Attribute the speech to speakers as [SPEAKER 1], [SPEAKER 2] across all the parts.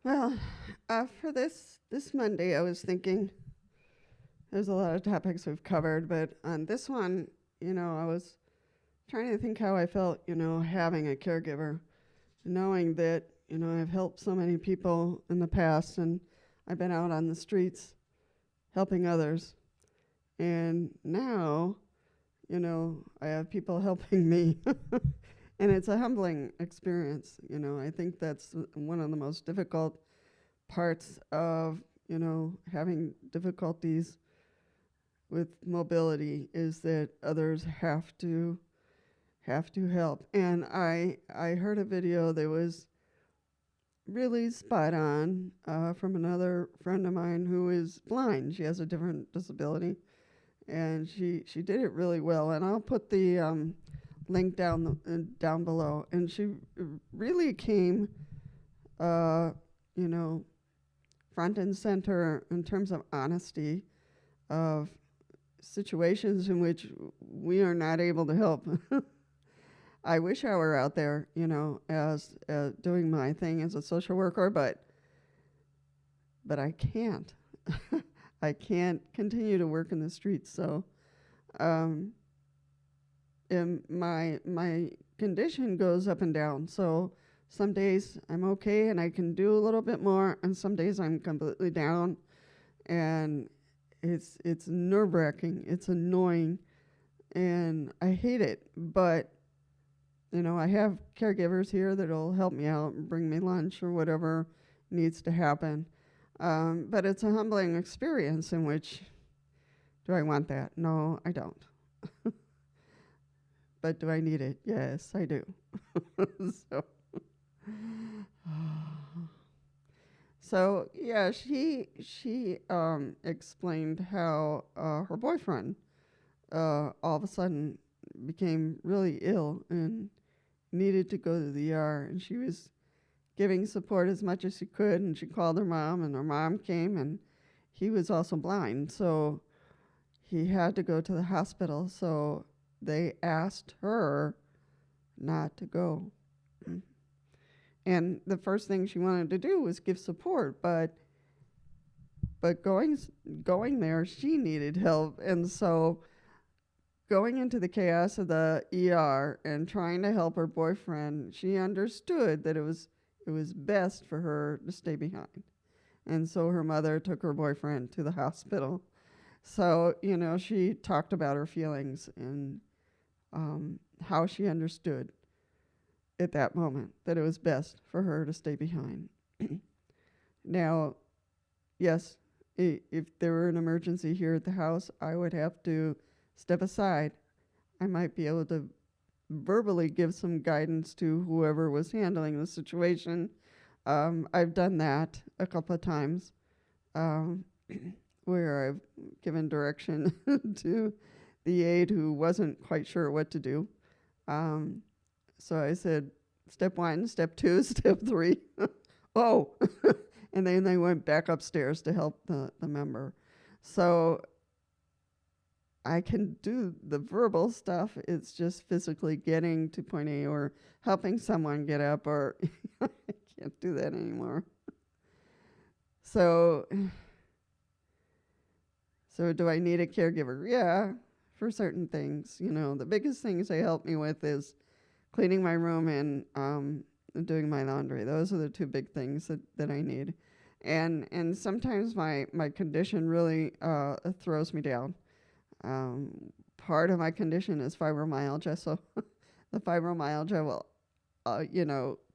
[SPEAKER 1] Well, for this Monday, I was thinking there's a lot of topics we've covered, but on this one, I was trying to think how I felt, having a caregiver, knowing that, I've helped so many people in the past, and I've been out on the streets helping others, and now, I have people helping me, and it's a humbling experience. I think that's one of the most difficult parts of having difficulties with mobility is that others have to help. And I heard a video that was really spot on from another friend of mine who is blind. She has a different disability, and she did it really well. And I'll put the link down below. And she really came, you know, front and center in terms of honesty of situations in which we are not able to help. I wish I were out there, as doing my thing as a social worker, but I can't. I can't continue to work in the streets. So, and my condition goes up and down. So some days I'm okay and I can do a little bit more, and some days I'm completely down, and it's nerve-wracking. It's annoying, and I hate it. But I have caregivers here that'll help me out and bring me lunch or whatever needs to happen. But it's a humbling experience in which, do I want that? No, I don't. But do I need it? Yes, I do. so, so yeah, she explained how her boyfriend all of a sudden became really ill and needed to go to the ER, and she was giving support as much as she could, and she called her mom, and her mom came, and he was also blind, so he had to go to the hospital, so they asked her not to go. And the first thing she wanted to do was give support, but going there, she needed help, and so going into the chaos of the ER and trying to help her boyfriend, she understood that it was best for her to stay behind. And so her mother took her boyfriend to the hospital. So, she talked about her feelings and how she understood at that moment that it was best for her to stay behind. Now, yes, if there were an emergency here at the house, I would have to step aside. I might be able to verbally give some guidance to whoever was handling the situation. I've done that a couple of times, where I've given direction to the aide who wasn't quite sure what to do. So I said, step 1, step 2, step 3. Oh, and then they went back upstairs to help the member. So I can do the verbal stuff. It's just physically getting to point A or helping someone get up, or I can't do that anymore. So do I need a caregiver? Yeah, for certain things. The biggest things they help me with is cleaning my room and doing my laundry. Those are the two big things that I need. And sometimes my condition really throws me down. Part of my condition is fibromyalgia, so the fibromyalgia will,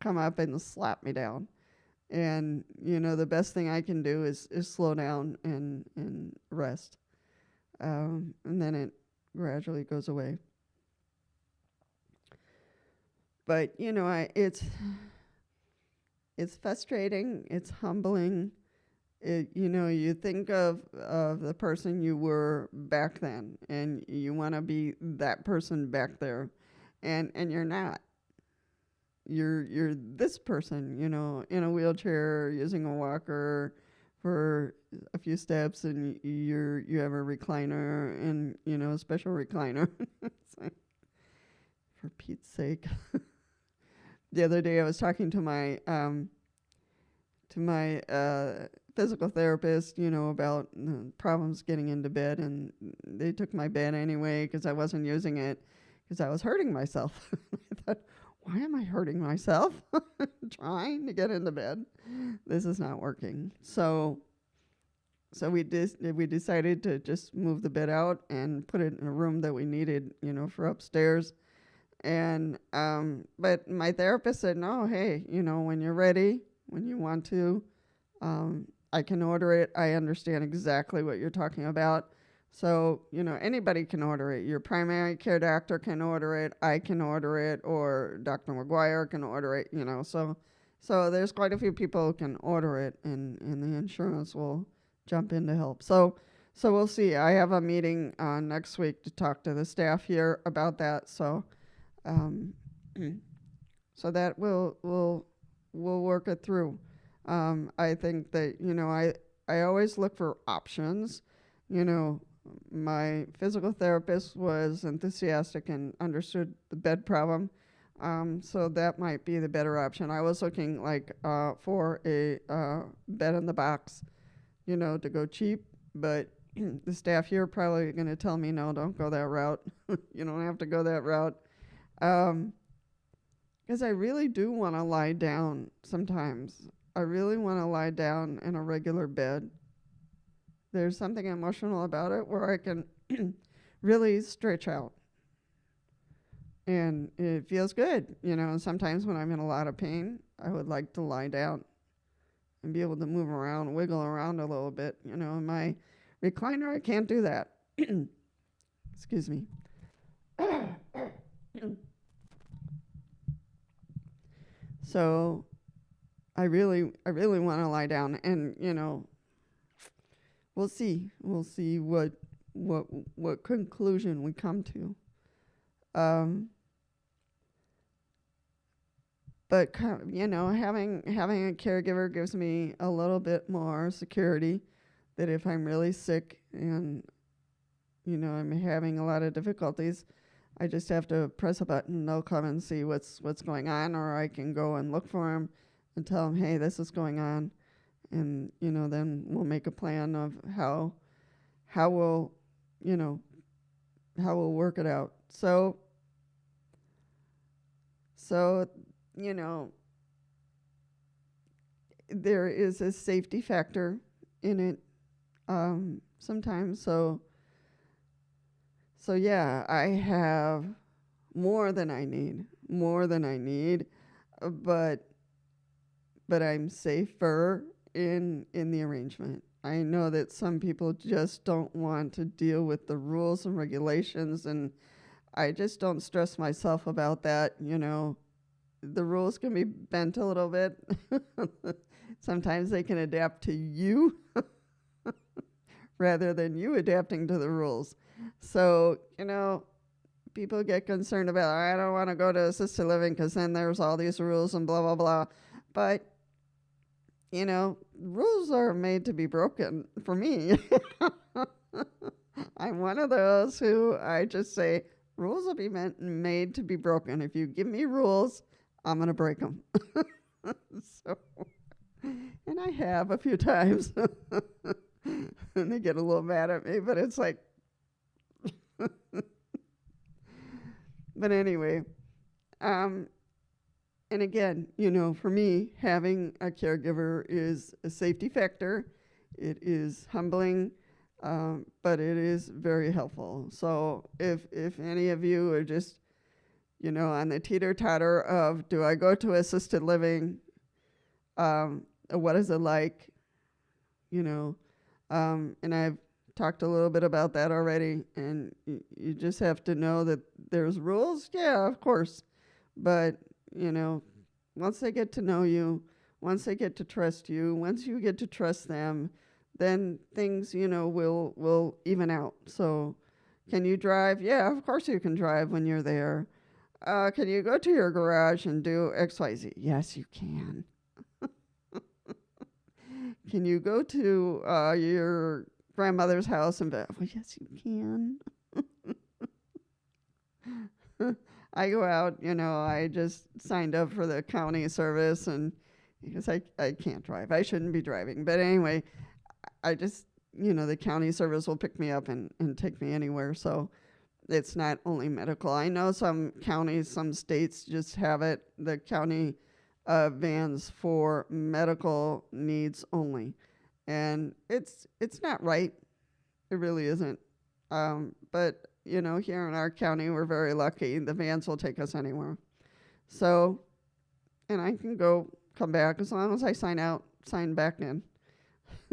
[SPEAKER 1] come up and slap me down. And, the best thing I can do is slow down and rest. And then it gradually goes away. But, it's frustrating, it's humbling. You think of the person you were back then, and you want to be that person back there, and you're not. You're this person, in a wheelchair, using a walker for a few steps, and you have a recliner, and a special recliner. It's like, for Pete's sake. The other day, I was talking to my to my physical therapist, about problems getting into bed, and they took my bed anyway because I wasn't using it because I was hurting myself. I thought, why am I hurting myself trying to get into bed? This is not working. So we decided to just move the bed out and put it in a room that we needed, for upstairs. And but my therapist said, no, hey, when you're ready, when you want to, I can order it. I understand exactly what you're talking about. So, anybody can order it. Your primary care doctor can order it. I can order it, or Dr. McGuire can order it, So there's quite a few people who can order it, and the insurance will jump in to help. So we'll see. I have a meeting next week to talk to the staff here about that. So so that we'll work it through. I think that I always look for options. My physical therapist was enthusiastic and understood the bed problem. So that might be the better option. I was looking for a bed in the box, to go cheap, but the staff here are probably going to tell me, no, don't go that route. You don't have to go that route. Because I really do want to lie down sometimes. I really want to lie down in a regular bed. There's something emotional about it where I can really stretch out. And it feels good, and sometimes when I'm in a lot of pain, I would like to lie down and be able to move around, wiggle around a little bit. In my recliner, I can't do that. Excuse me. So I really want to lie down, and we'll see what conclusion we come to. But having a caregiver gives me a little bit more security that if I'm really sick and I'm having a lot of difficulties, I just have to press a button. They'll come and see what's going on, or I can go and look for them and tell them, hey, this is going on, and then we'll make a plan of how we'll work it out. So there is a safety factor in it sometimes. So yeah, I have more than I need, but I'm safer in the arrangement. I know that some people just don't want to deal with the rules and regulations, and I just don't stress myself about that. The rules can be bent a little bit. Sometimes they can adapt to you rather than you adapting to the rules. So, people get concerned about, I don't want to go to assisted living because then there's all these rules and blah, blah, blah. But, rules are made to be broken for me. I'm one of those who I just say, rules will be made to be broken. If you give me rules, I'm going to break them. And I have a few times. And they get a little mad at me, but it's like, but anyway, and again, for me, having a caregiver is a safety factor. It is humbling, but it is very helpful. So if any of you are just, on the teeter-totter of, do I go to assisted living? What is it like? And I've talked a little bit about that already, and you just have to know that there's rules. Yeah, of course. But, once they get to know you, once they get to trust you, once you get to trust them, then things, will even out. So can you drive? Yeah, of course you can drive when you're there. Can you go to your garage and do XYZ? Yes, you can. Can you go to your grandmother's house and be, well, yes, you can. I go out, I just signed up for the county service, and because I can't drive. I shouldn't be driving. But anyway, I just, the county service will pick me up and take me anywhere. So it's not only medical. I know some counties, some states just have it, the county vans for medical needs only. And it's not right. It really isn't. But, here in our county, we're very lucky. The vans will take us anywhere. So, and I can come back as long as I sign back in.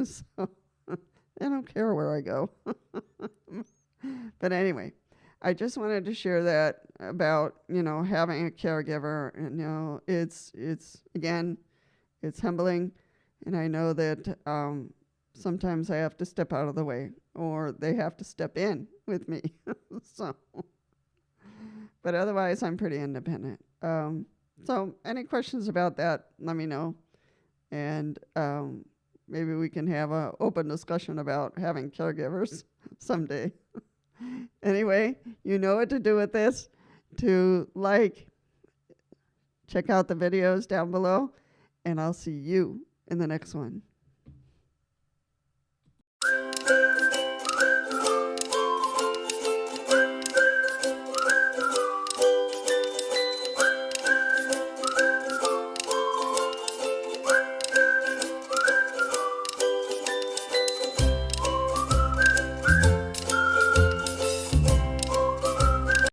[SPEAKER 1] So I don't care where I go. But anyway, I just wanted to share that about, having a caregiver. And, it's humbling. And I know that sometimes I have to step out of the way, or they have to step in with me. But otherwise, I'm pretty independent. So any questions about that, let me know. And maybe we can have an open discussion about having caregivers someday. Anyway, you know what to do with this. Check out the videos down below, and I'll see you in the next one.